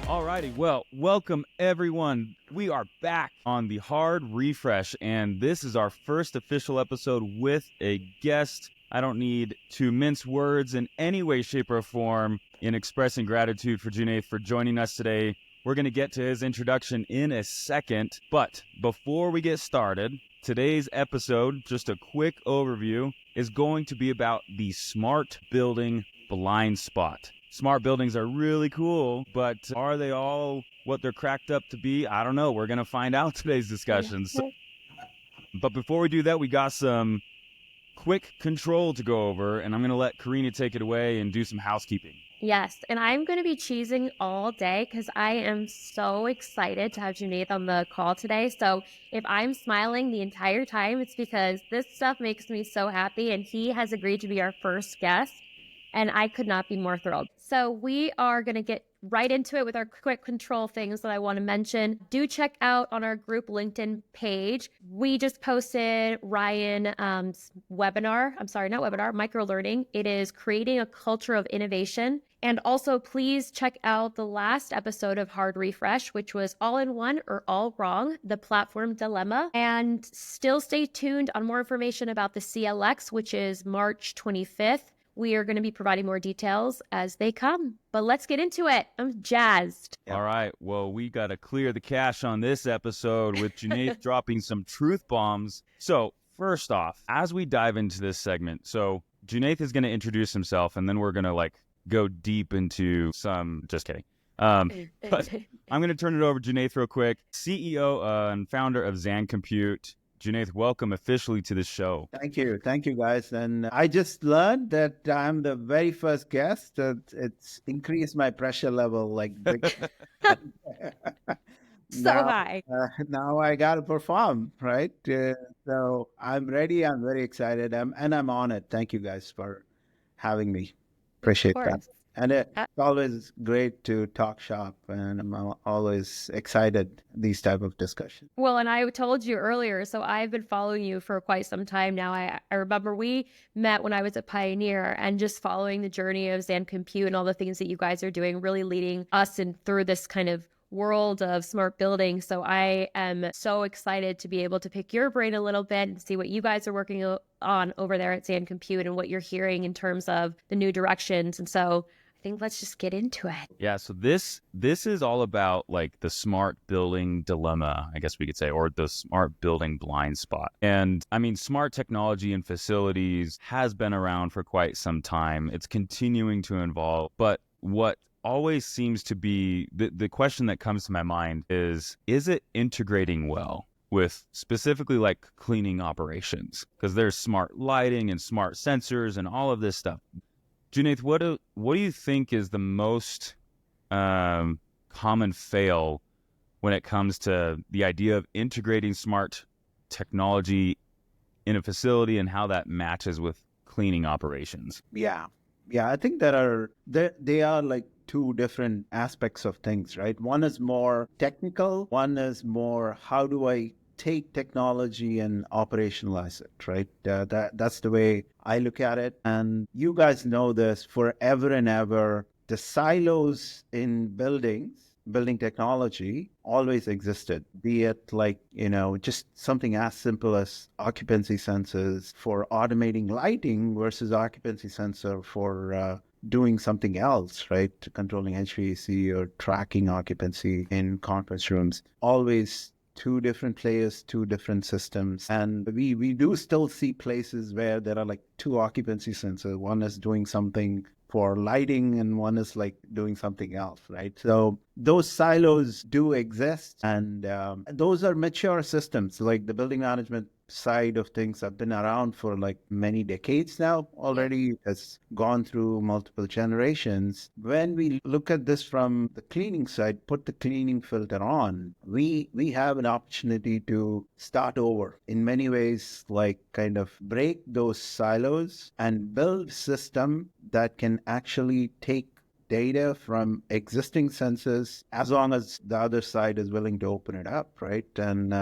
Alrighty, well, welcome everyone. We are back on the hard refresh, and this is our first official episode with a guest. I don't need to mince words in any way, shape, or form in expressing gratitude for Junaith for joining us today. We're going to get to his introduction in a second, but before we get started, today's episode, just a quick overview, is going to be about the smart building Blindspot. Smart buildings are really cool, but are they all what they're cracked up to be? I don't know. We're going to find out today's discussions. But before we do that, we got some quick control to go over, and I'm going to let Karina take it away and do some housekeeping. Yes, and I'm going to be cheesing all day because I am so excited to have Junaith on the call today. So if I'm smiling the entire time, it's because this stuff makes me so happy, and he has agreed to be our first guest, and I could not be more thrilled. So we are going to get right into it with our quick control things that I want to mention. Do check out on our group LinkedIn page. We just posted Ryan's MicroLearning. It is creating a culture of innovation. And also, please check out the last episode of Hard Refresh, which was All in One or All Wrong, the platform dilemma. And still stay tuned on more information about the CLX, which is March 25th. We are going to be providing more details as they come, but let's get into it. I'm jazzed. All right. Well, we got to clear the cache on this episode with Junaith dropping some truth bombs. So first off, as we dive into this segment, so Junaith is going to introduce himself, and then we're going to go deep into some, just kidding. But I'm going to turn it over to Junaith real quick, CEO and founder of Zan Compute. Junaith, welcome officially to the show. Thank you, guys. And I just learned that I'm the very first guest. It's increased my pressure level high. Now I got to perform, right? So I'm ready. I'm very excited. I'm on it. Thank you guys for having me. Appreciate that. And it's always great to talk shop, and I'm always excited these type of discussions. Well, and I told you earlier, so I've been following you for quite some time now. I remember we met when I was at Pioneer, and just following the journey of Zan Compute and all the things that you guys are doing, really leading us in through this kind of world of smart building. So I am so excited to be able to pick your brain a little bit and see what you guys are working on over there at Zan Compute and what you're hearing in terms of the new directions. And so I think let's just get into it. Yeah, so this is all about the smart building dilemma, I guess we could say, or the smart building blind spot. And I mean, smart technology in facilities has been around for quite some time. It's continuing to evolve, but what always seems to be the question that comes to my mind is it integrating well with specifically cleaning operations? Because there's smart lighting and smart sensors and all of this stuff. Junaith, what do you think is the most common fail when it comes to the idea of integrating smart technology in a facility and how that matches with cleaning operations? Yeah, I think they are two different aspects of things, right? One is more technical. One is more, how do I take technology and operationalize it, right? That's the way I look at it. And you guys know this, forever and ever, the silos in building technology always existed, be it just something as simple as occupancy sensors for automating lighting versus occupancy sensor for doing something else, right? Controlling HVAC or tracking occupancy in conference rooms. Always two different players, two different systems. And we do still see places where there are two occupancy sensors. One is doing something for lighting and one is doing something else, right? So those silos do exist, and those are mature systems. The building management side of things have been around for many decades now already. It has gone through multiple generations. When we look at this from the cleaning side, put the cleaning filter on, we have an opportunity to start over in many ways, kind of break those silos and build a system that can actually take data from existing sensors, as long as the other side is willing to open it up, right? And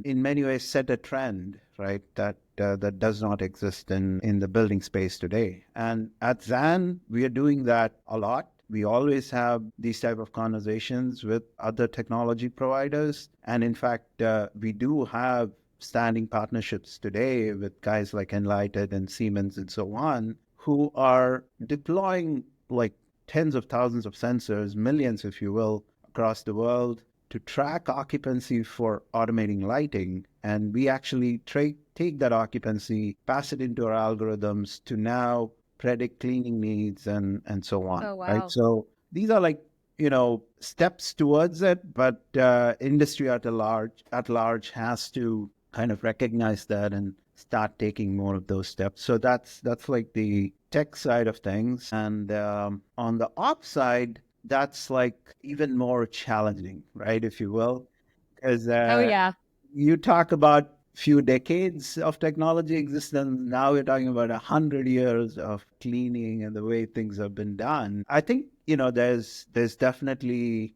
in many ways set a trend, right, that does not exist in the building space today. And at Zan, we are doing that a lot. We always have these type of conversations with other technology providers. And in fact, we do have standing partnerships today with guys like Enlighted and Siemens and so on, who are deploying like tens of thousands of sensors, millions, if you will, across the world to track occupancy for automating lighting. And we actually take that occupancy, pass it into our algorithms to now predict cleaning needs and so on. Oh, wow. Right. So these are like, steps towards it, but industry at large has to kind of recognize that and start taking more of those steps. So that's like the tech side of things. And on the ops side, that's like even more challenging, right, if you will, because Oh, yeah. you talk about few decades of technology existence. Now we're talking about 100 years of cleaning and the way things have been done. I think there's definitely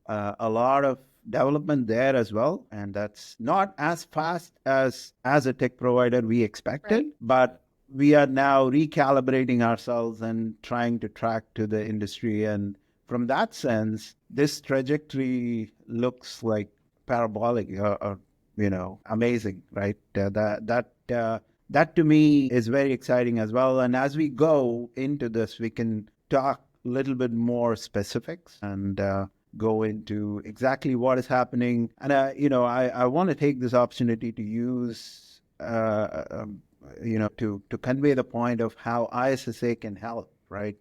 a lot of development there as well, and that's not as fast as a tech provider we expected, Right. but we are now recalibrating ourselves and trying to track to the industry. And from that sense, this trajectory looks like parabolic or amazing, right? That to me is very exciting as well. And as we go into this, we can talk a little bit more specifics and go into exactly what is happening. And I want to take this opportunity to use to convey the point of how ISSA can help, right,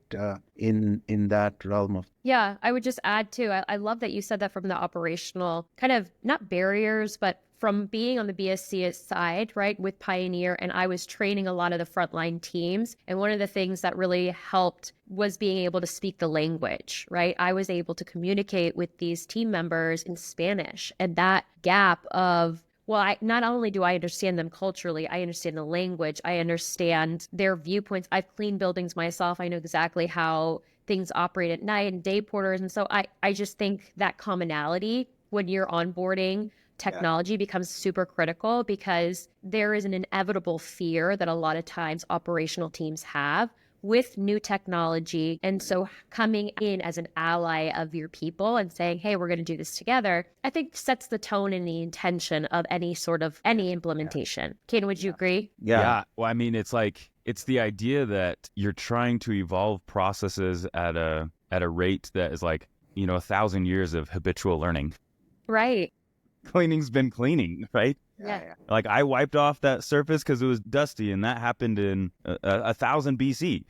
in that realm of. Yeah, I would just add too, I love that you said that from the operational kind of not barriers, but from being on the BSC side, right, with Pioneer, and I was training a lot of the frontline teams. And one of the things that really helped was being able to speak the language, right? I was able to communicate with these team members in Spanish, and that gap of, well, not only do I understand them culturally, I understand the language, I understand their viewpoints. I've cleaned buildings myself. I know exactly how things operate at night and day porters. And so I just think that commonality when you're onboarding technology becomes super critical, because there is an inevitable fear that a lot of times operational teams have with new technology. And so coming in as an ally of your people and saying, hey, we're going to do this together, I think sets the tone and the intention of any implementation. Caden, would you agree? Yeah. Well, I mean, it's the idea that you're trying to evolve processes at a rate that is like, 1,000 years of habitual learning. Right. Cleaning's been cleaning, right? Yeah. Like I wiped off that surface because it was dusty, and that happened in 1,000 BC.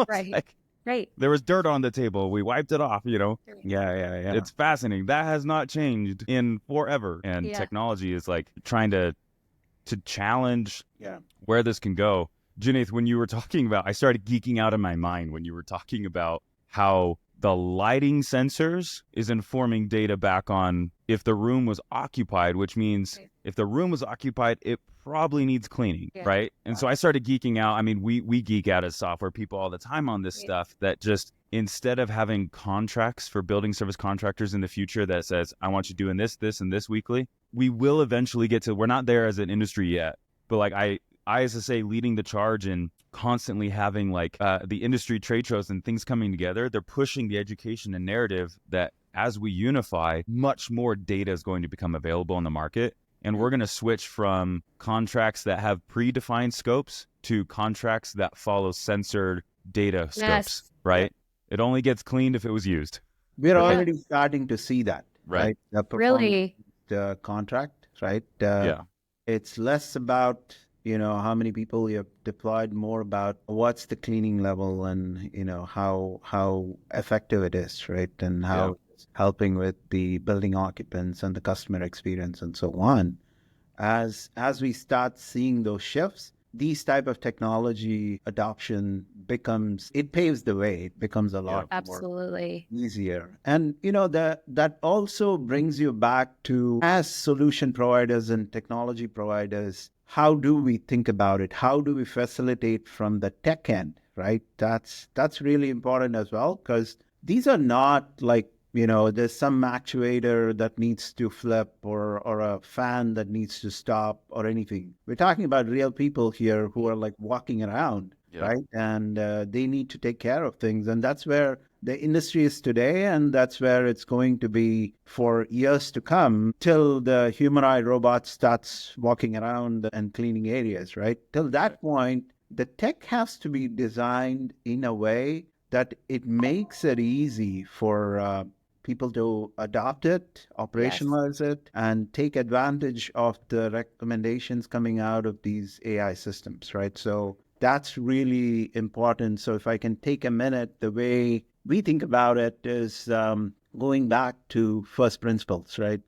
Right. Like, right. There was dirt on the table. We wiped it off. Yeah. It's fascinating. That has not changed in forever, and technology is like trying to challenge where this can go. Junaith, when you were talking about, I started geeking out in my mind when you were talking about how the lighting sensors is informing data back on if the room was occupied, which means if the room was occupied, it probably needs cleaning, right? And so I started geeking out. I mean, we geek out as software people all the time on this stuff, that just instead of having contracts for building service contractors in the future that says, I want you doing this, this, and this weekly, we will eventually get to, we're not there as an industry yet, but like ISSA leading the charge and constantly having like the industry trade shows and things coming together. They're pushing the education and narrative that as we unify, much more data is going to become available in the market. And we're going to switch from contracts that have predefined scopes to contracts that follow censored data scopes, right? It only gets cleaned if it was used. We're already starting to see that, right? The really? The contract, right? Yeah. It's less about how many people you have deployed, more about what's the cleaning level and how effective it is, right? And how it's helping with the building occupants and the customer experience and so on. As we start seeing those shifts, these type of technology adoption paves the way. It becomes a lot more easier. And that also brings you back to, as solution providers and technology providers, how do we think about it? How do we facilitate from the tech end, right? That's really important as well, because these are not like, there's some actuator that needs to flip or a fan that needs to stop or anything. We're talking about real people here who are like walking around, right? And they need to take care of things. And that's where the industry is today, and that's where it's going to be for years to come till the humanoid robot starts walking around and cleaning areas, right? Till that point, the tech has to be designed in a way that it makes it easy for people to adopt it, Yes. operationalize it, and take advantage of the recommendations coming out of these AI systems, right? So that's really important. So if I can take a minute, the way we think about it is going back to first principles, right?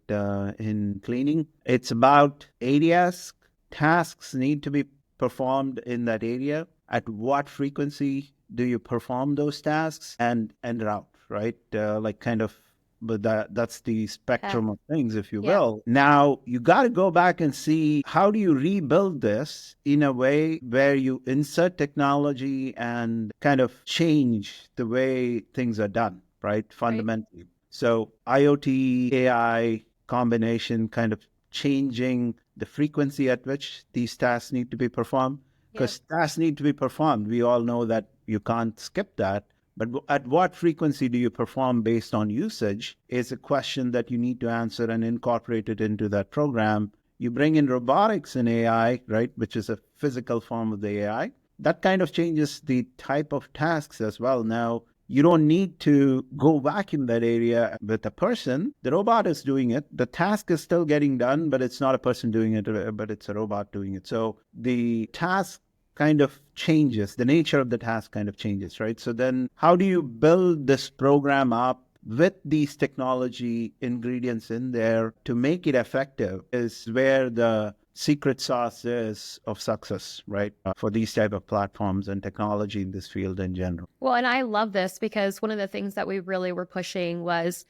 In cleaning, it's about areas, tasks need to be performed in that area. At what frequency do you perform those tasks and route, right? Like kind of, but that's the spectrum of things, if you Yeah. will. Now you got to go back and see how do you rebuild this in a way where you insert technology and kind of change the way things are done, right? Fundamentally. So IoT, AI combination kind of changing the frequency at which these tasks need to be performed. Because tasks need to be performed. We all know that you can't skip that. But at what frequency do you perform based on usage is a question that you need to answer and incorporate it into that program. You bring in robotics and AI, right, which is a physical form of the AI. That kind of changes the type of tasks as well. Now, you don't need to go vacuum that area with a person. The robot is doing it. The task is still getting done, but it's not a person doing it, but it's a robot doing it. So the task kind of changes. The nature of the task kind of changes, right? So then how do you build this program up with these technology ingredients in there to make it effective is where the secret sauce is of success, right? For these type of platforms and technology in this field in general. Well, and I love this because one of the things that we really were pushing was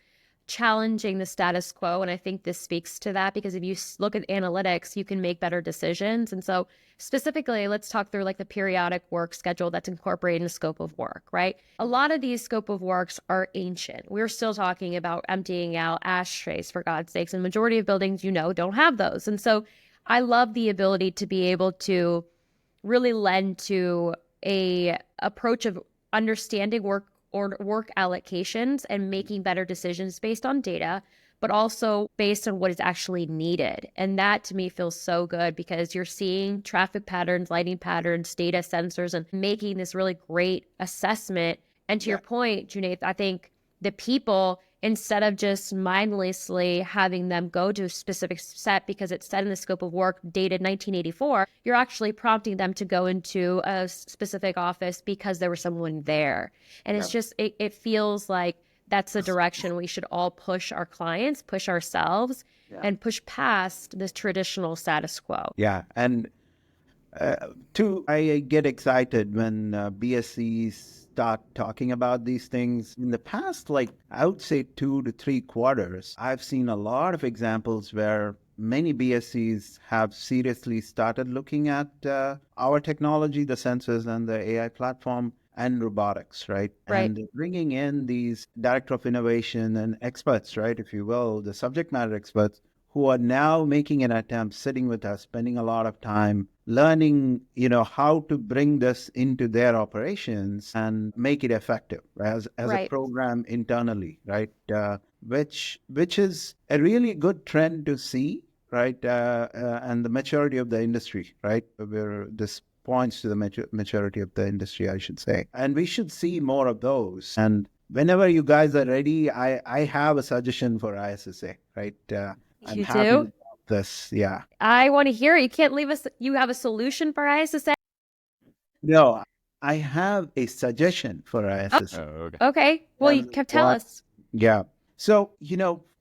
challenging the status quo. And I think this speaks to that because if you look at analytics, you can make better decisions. And so specifically, let's talk through like the periodic work schedule that's incorporated in the scope of work, right? A lot of these scope of works are ancient. We're still talking about emptying out ashtrays, for God's sakes. And majority of buildings, don't have those. And so I love the ability to be able to really lend to a approach of understanding work or work allocations and making better decisions based on data, but also based on what is actually needed. And that to me feels so good because you're seeing traffic patterns, lighting patterns, data sensors, and making this really great assessment. And to your point, Junaith, I think the people, instead of just mindlessly having them go to a specific set because it's set in the scope of work dated 1984, you're actually prompting them to go into a specific office because there was someone there. And it's just, it feels like that's the direction we should all push our clients, push ourselves, and push past this traditional status quo. Yeah. And I get excited when BSCs start talking about these things. In the past, like I would say 2 to 3 quarters, I've seen a lot of examples where many BSCs have seriously started looking at our technology, the sensors and the AI platform and robotics, right? And bringing in these director of innovation and experts, right, if you will, the subject matter experts who are now making an attempt, sitting with us, spending a lot of time learning, how to bring this into their operations and make it effective as a program internally, right? Which is a really good trend to see, right? And the maturity of the industry, right? Where this points to the maturity of the industry, I should say. And we should see more of those. And whenever you guys are ready, I have a suggestion for ISSA, right? I'm You happy do? to talk this. Yeah. I want to hear it. You can't leave us. You have a solution for ISSA? No, I have a suggestion for ISSA. Okay. Okay. Well, you And can tell us. Yeah. So,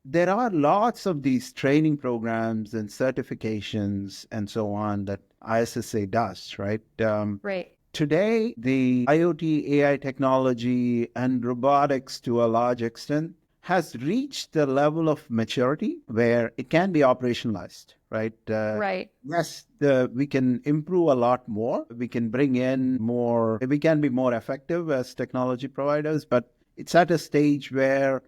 there are lots of these training programs and certifications and so on that ISSA does, right? Right. Today, the IoT AI technology and robotics to a large extent has reached the level of maturity where it can be operationalized, right? Right. Yes, we can improve a lot more. We can bring in more, we can be more effective as technology providers, but it's at a stage where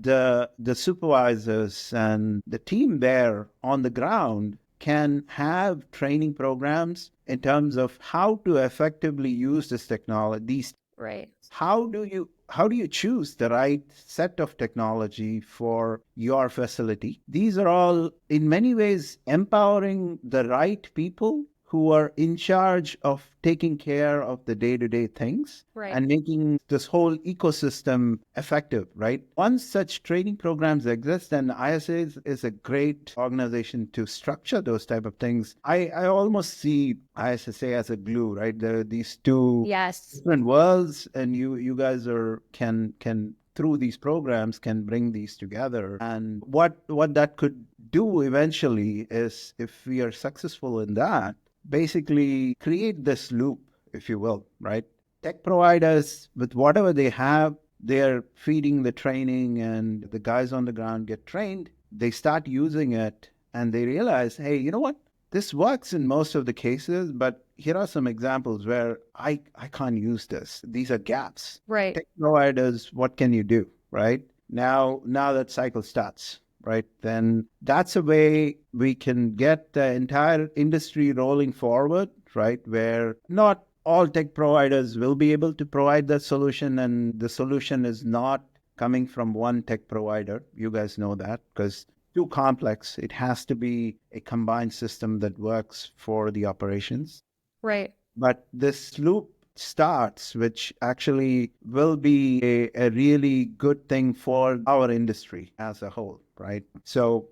the supervisors and the team there on the ground can have training programs in terms of how to effectively use this technology, these Right. How do you choose the right set of technology for your facility? These are all in many ways empowering the right people who are in charge of taking care of the day-to-day things Right. and making this whole ecosystem effective, right? Once such training programs exist, then ISA is a great organization to structure those type of things. I almost see ISSA as a glue, right? There are these two Yes. different worlds, and you guys can through these programs can bring these together. And what that could do eventually is, if we are successful in that, basically create this loop, if you will, right? Tech providers, with whatever they have, they're feeding the training, and the guys on the ground get trained. They start using it, and they realize, hey, you know what? This works in most of the cases, but here are some examples where I can't use this. These are gaps. Right. Tech providers, what can you do, right? Now that cycle starts, right? Then that's a way we can get the entire industry rolling forward, right? Where not all tech providers will be able to provide that solution, and the solution is not coming from one tech provider. You guys know that, because too complex. It has to be a combined system that works for the operations. Right. But this loop starts, which actually will be a really good thing for our industry as a whole, right? So,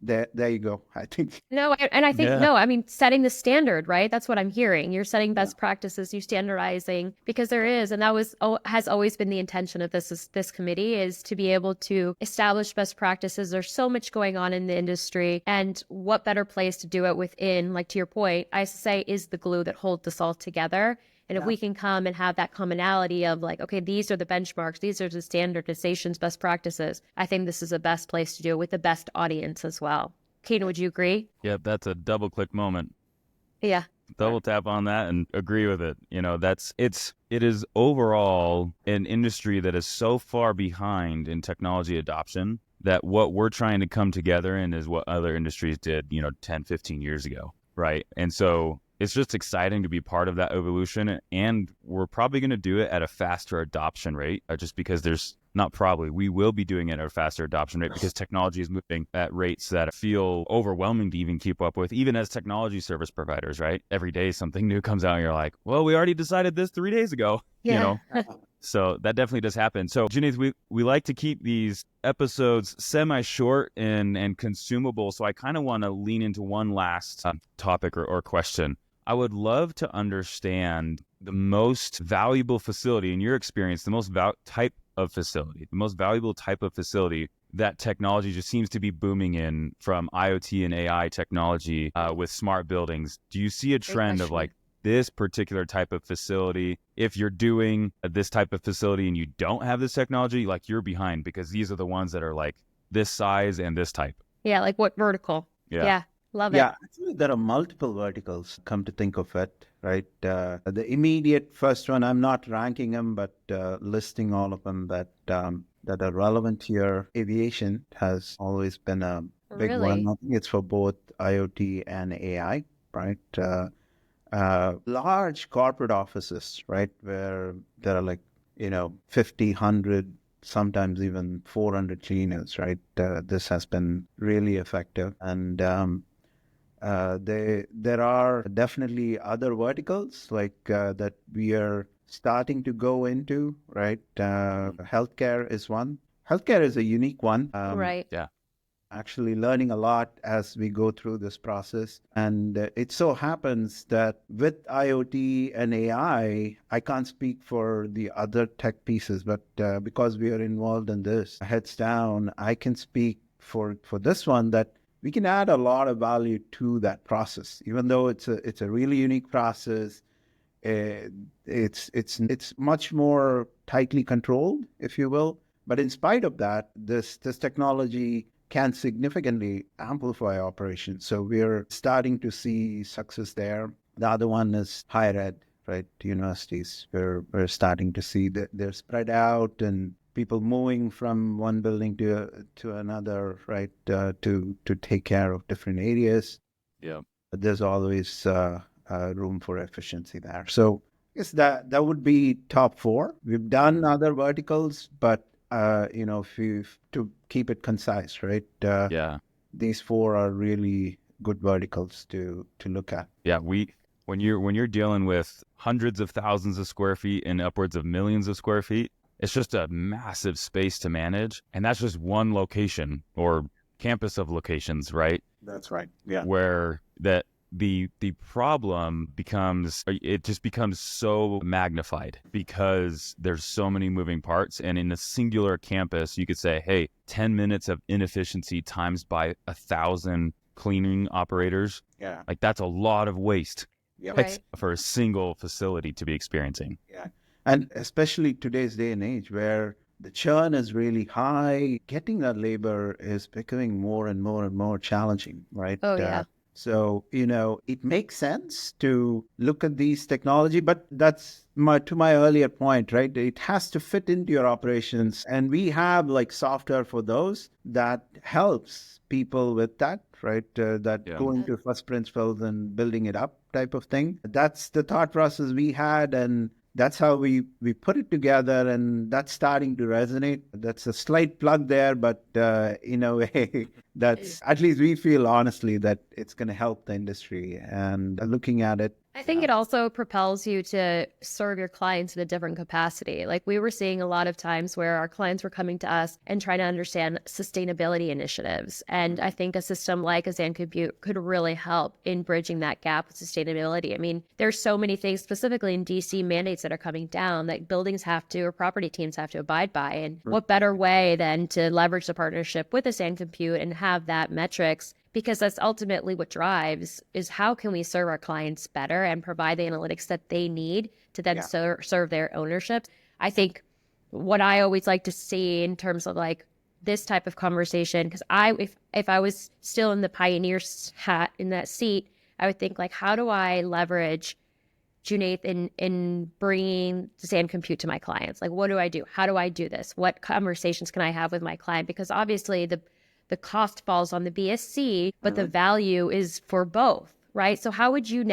there you go. I think. No, and I think, Yeah. no, I mean, setting the standard, right? That's what I'm hearing. You're setting best practices, you standardizing, because there is, and that has always been the intention of this committee, is to be able to establish best practices. There's so much going on in the industry, and what better place to do it within, like to your point, ISSA is the glue that holds this all together. And if we can come and have that commonality of like, okay, these are the benchmarks, these are the standardizations, best practices, I think this is the best place to do it with the best audience as well. Caden, would you agree? Yep, that's a double click moment. Yeah. Double tap on that and agree with it. It is overall an industry that is so far behind in technology adoption that what we're trying to come together in is what other industries did, 10, 15 years ago, right? And so it's just exciting to be part of that evolution, and we're probably going to do it at a faster adoption rate, just because we will be doing it at a faster adoption rate, because technology is moving at rates that feel overwhelming to even keep up with, even as technology service providers, right? Every day something new comes out and you're like, well, we already decided this 3 days ago, Yeah. So that definitely does happen. So, Junaith, we like to keep these episodes semi-short and consumable, so I kind of want to lean into one last topic or question. I would love to understand the most valuable facility, in your experience, the most valuable type of facility that technology just seems to be booming in, from IoT and AI technology with smart buildings. Do you see a trend of like this particular type of facility? If you're doing this type of facility and you don't have this technology, like, you're behind, because these are the ones that are like this size and this type. Yeah, like what vertical? Yeah. Love it. Yeah, actually, there are multiple verticals, come to think of it, right? The immediate first one, I'm not ranking them, but listing all of them that are relevant here. Aviation has always been a big Really? one. I think it's for both IoT and AI, right? Large corporate offices, right, where there are like, 50, 100, sometimes even 400 cleaners, right? This has been really effective. And there are definitely other verticals like that we are starting to go into, right? Healthcare is one. Healthcare is a unique one. Right. Yeah. Actually learning a lot as we go through this process. And it so happens that with IoT and AI, I can't speak for the other tech pieces, but because we are involved in this heads down, I can speak for this one, that we can add a lot of value to that process. Even though it's a really unique process, it's much more tightly controlled, if you will. But in spite of that, this technology can significantly amplify operations. So we're starting to see success there. The other one is higher ed, right? Universities. We're starting to see that they're spread out, and people moving from one building to another, right? To take care of different areas. Yeah. But there's always room for efficiency there. So Yes, that would be top four. We've done other verticals, but if you to keep it concise, right? Yeah. These four are really good verticals to look at. Yeah, when you're dealing with hundreds of thousands of square feet and upwards of millions of square feet, it's just a massive space to manage, and that's just one location or campus of locations, right? That's right. Yeah. Where that the problem becomes, it just becomes so magnified because there's so many moving parts, and in a singular campus you could say, hey, 10 minutes of inefficiency times by 1,000 cleaning operators, Yeah. like that's a lot of waste. Yeah. Right. For a single facility to be experiencing. Yeah. And especially today's day and age where the churn is really high, getting that labor is becoming more and more and more challenging, right? Oh, yeah. So, it makes sense to look at these technology, but that's to my earlier point, right? It has to fit into your operations. And we have like software for those that helps people with that, right? That Yeah. going to first principles and building it up type of thing. That's the thought process we had. And that's how we put it together, and that's starting to resonate. That's a slight plug there, but in a way, that's at least we feel honestly that it's going to help the industry. And looking at it, I think it also propels you to serve your clients in a different capacity. Like we were seeing a lot of times where our clients were coming to us and trying to understand sustainability initiatives. And I think a system like a Zan Compute could really help in bridging that gap with sustainability. I mean, there's so many things, specifically in DC mandates that are coming down that buildings have to, or property teams have to abide by. And what better way than to leverage the partnership with a Zan Compute and have that metrics, because that's ultimately what drives is how can we serve our clients better and provide the analytics that they need to then serve their ownership. I think what I always like to see in terms of like this type of conversation, because if I was still in the pioneer hat in that seat, I would think like, how do I leverage Junaith in bringing Zan Compute to my clients? Like, what do I do? How do I do this? What conversations can I have with my client? Because obviously the cost falls on the BSC, but the value is for both, right? So how would you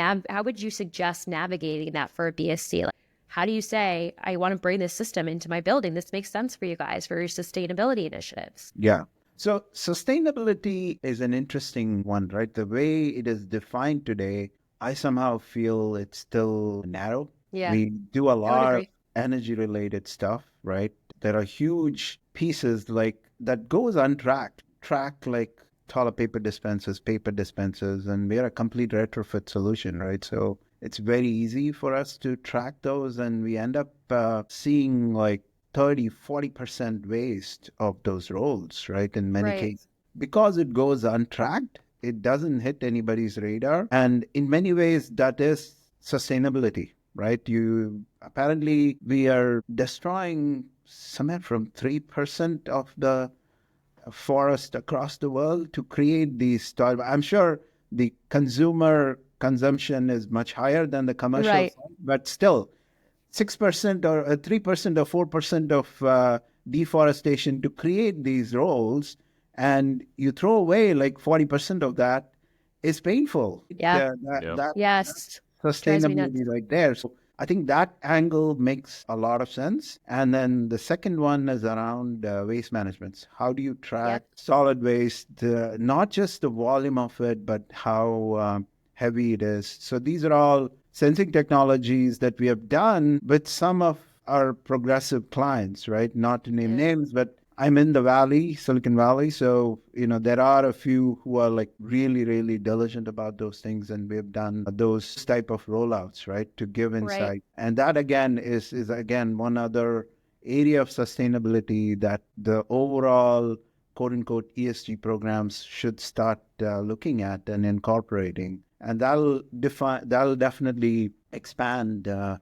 suggest navigating that for a BSC? Like, how do you say, I want to bring this system into my building? This makes sense for you guys for your sustainability initiatives. Yeah. So sustainability is an interesting one, right? The way it is defined today, I somehow feel it's still narrow. Yeah. We do a I would lot of agree. energy related stuff, right? There are huge pieces like that goes untracked, tracked like toilet paper dispensers, and we're a complete retrofit solution, right? So it's very easy for us to track those, and we end up seeing like 30-40% waste of those rolls, right? In many Right. cases, because it goes untracked, it doesn't hit anybody's radar. And in many ways, that is sustainability, right? We are destroying somewhere from 3% of the forest across the world to create these toys. I'm sure the consumer consumption is much higher than the commercial Right. side, but still 6% or 3% or 4% of deforestation to create these roles, and you throw away like 40% of that is painful. Yeah. Yes. Drives me nuts. Sustainability right there. So I think that angle makes a lot of sense. And then the second one is around waste management. How do you track solid waste, not just the volume of it, but how heavy it is? So these are all sensing technologies that we have done with some of our progressive clients, right? Not to name names, but I'm in the Valley, Silicon Valley. So, there are a few who are like really, really diligent about those things. And we've done those type of rollouts, right? To give insight. Right. And that again is again one other area of sustainability that the overall quote unquote ESG programs should start looking at and incorporating. And that'll definitely expand to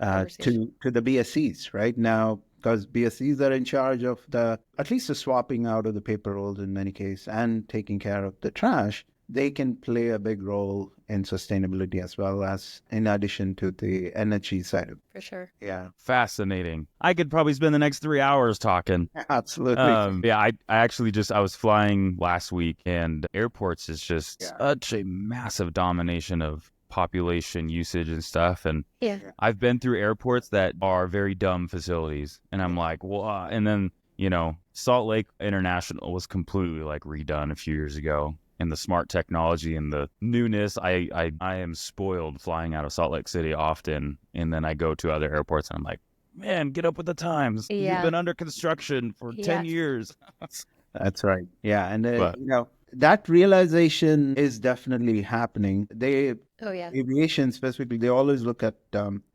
the BSCs right now, because BSCs are in charge of at least the swapping out of the paper rolls in many cases and taking care of the trash. They can play a big role in sustainability as well, as in addition to the energy side of it. For sure. Yeah. Fascinating. I could probably spend the next 3 hours talking. Absolutely. I actually I was flying last week, and airports is just such a massive domination of population usage and stuff. And Yeah. I've been through airports that are very dumb facilities. And I'm like, well, and then, Salt Lake International was completely like redone a few years ago. And the smart technology and the newness, I am spoiled flying out of Salt Lake City often. And then I go to other airports and I'm like, man, get up with the times. You've Yeah. been under construction for 10 Yes. years. That's right. Yeah. And, But- that realization is definitely happening. Oh, yeah. Aviation specifically, they always look at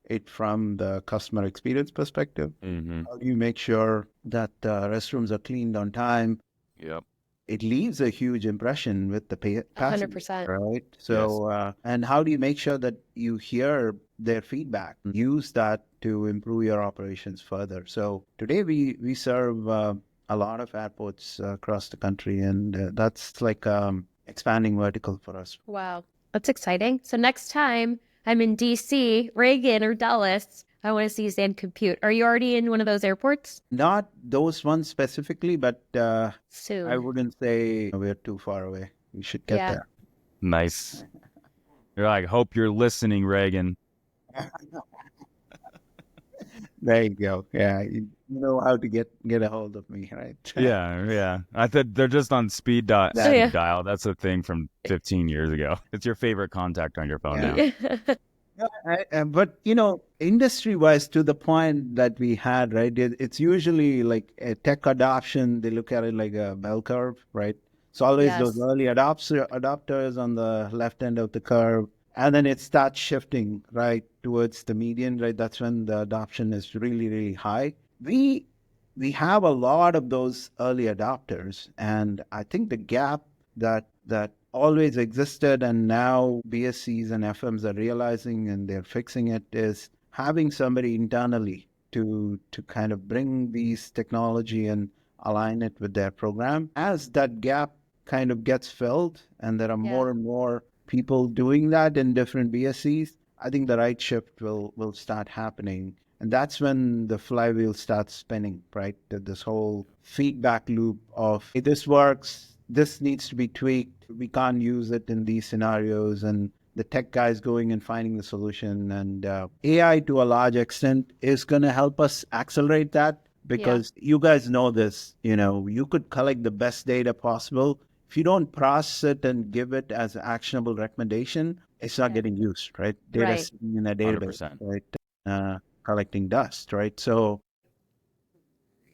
it from the customer experience perspective. Mhm. How do you make sure that restrooms are cleaned on time? Yep. It leaves a huge impression with the passenger, 100%. right? So, and how do you make sure that you hear their feedback, use that to improve your operations further? So today we serve a lot of airports across the country, and that's like expanding vertical for us. Wow. That's exciting. So next time I'm in DC, Reagan, or Dallas, I want to see Zan Compute. Are you already in one of those airports? Not those ones specifically, but Soon. I wouldn't say we're too far away. We should get Yeah. there. Nice. You're like, hope you're listening, Reagan. There you go. Yeah, you know how to get a hold of me, right? Yeah. I thought they're just on speed dial. Yeah. That's a thing from 15 years ago. It's your favorite contact on your phone Yeah. now. But industry-wise, to the point that we had, right? It's usually like a tech adoption. They look at it like a bell curve, right? It's always Yes. those early adopters on the left end of the curve, and then it starts shifting right towards the median, right? That's when the adoption is really, really high. We have a lot of those early adopters, and I think the gap that always existed and now BSCs and FMs are realizing and they're fixing it is having somebody internally to kind of bring these technology and align it with their program. As that gap kind of gets filled and there are more and more people doing that in different BSCs, I think the right shift will start happening. And that's when the flywheel starts spinning, right? This whole feedback loop of, hey, this works, this needs to be tweaked, we can't use it in these scenarios, and the tech guys going and finding the solution. And AI, to a large extent, is going to help us accelerate that because you guys know this, you could collect the best data possible. If you don't process it and give it as an actionable recommendation, it's not getting used, right? Data sitting in a database, 100%. right? Collecting dust, right? So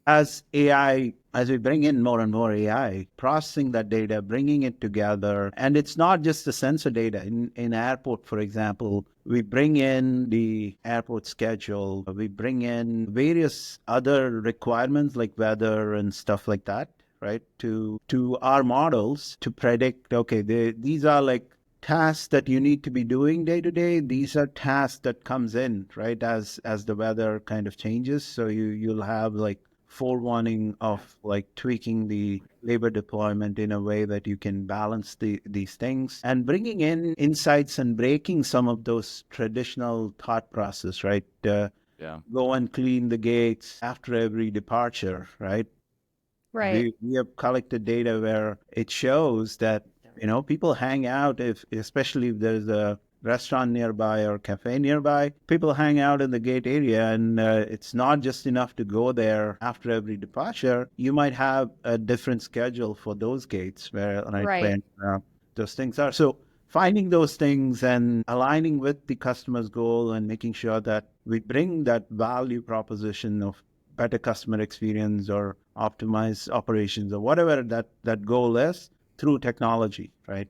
as we bring in more and more AI, processing that data, bringing it together, and it's not just the sensor data. In airport, for example, we bring in the airport schedule, we bring in various other requirements like weather and stuff like that, right? To our models to predict, okay, these are like tasks that you need to be doing day to day. These are tasks that comes in, right, as the weather kind of changes. So you'll have like forewarning of like tweaking the labor deployment in a way that you can balance these things and bringing in insights and breaking some of those traditional thought process, right? Go and clean the gates after every departure, right? Right. We have collected data where it shows that people hang out, especially if there's a restaurant nearby or cafe nearby, people hang out in the gate area, and it's not just enough to go there after every departure. You might have a different schedule for those gates where those things are. So finding those things and aligning with the customer's goal and making sure that we bring that value proposition of better customer experience or optimize operations or whatever that goal is through technology, right?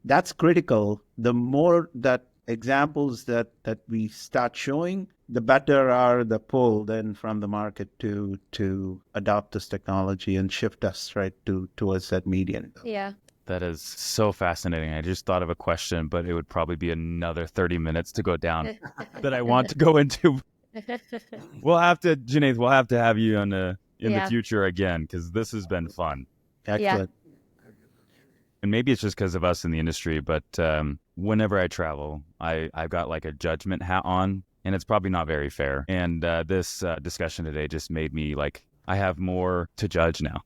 That's critical. The more that examples that we start showing, the better are the pull then from the market to adopt this technology and shift us right towards that median. Yeah. That is so fascinating. I just thought of a question, but it would probably be another 30 minutes to go down that I want to go into. Junaith, we'll have to have you in the future again, because this has been fun. Excellent. And maybe it's just because of us in the industry, but whenever I travel, I've got like a judgment hat on, and it's probably not very fair. And this discussion today just made me like, I have more to judge now.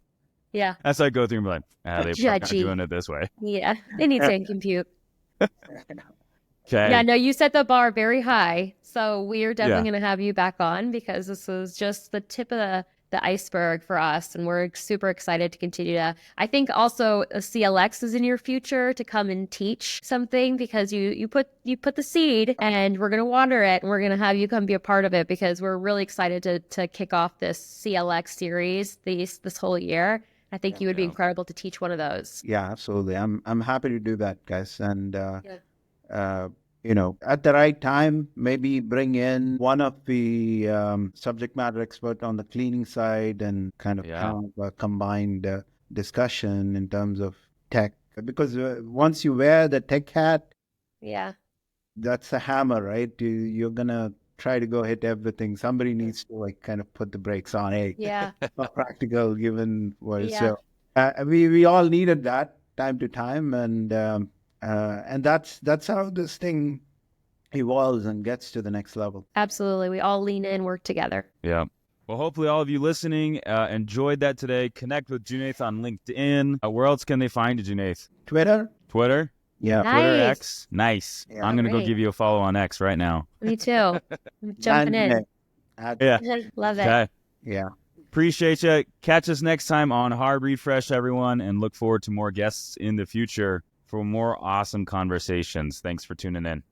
Yeah. As I go through and be like, they're not doing it this way. Yeah. They need Zan Compute. Okay. Yeah, no, you set the bar very high. So we are definitely Yeah. going to have you back on because this is just the tip of the iceberg for us. And we're super excited to continue to, I think also a CLX is in your future to come and teach something because you put the seed and we're going to water it and we're going to have you come be a part of it because we're really excited to kick off this CLX series this whole year. I think you would be Yeah. incredible to teach one of those. Yeah, absolutely. I'm happy to do that, guys. And Yeah. at the right time, maybe bring in one of the subject matter expert on the cleaning side and kind of Yeah. have a combined discussion in terms of tech. Because once you wear the tech hat, Yeah. that's a hammer, right? You're gonna try to go hit everything. Somebody needs to like kind of put the brakes on. Hey, Yeah. not practical given what is Yeah. so. We all needed that time to time, and that's how this thing evolves and gets to the next level. Absolutely. We all lean in, work together. Yeah. Well, hopefully all of you listening enjoyed that today. Connect with Junaith on LinkedIn. Where else can they find you, Junaith? Twitter, Twitter? yeah, Twitter, Nice. X? Nice. Yeah. I'm going to go Great. give you a follow on X right now. Me too. I'm jumping and in. Yeah. Love it. Okay. yeah. Appreciate you. Catch us next time on Hard Refresh, everyone, and look forward to more guests in the future for more awesome conversations. Thanks for tuning in.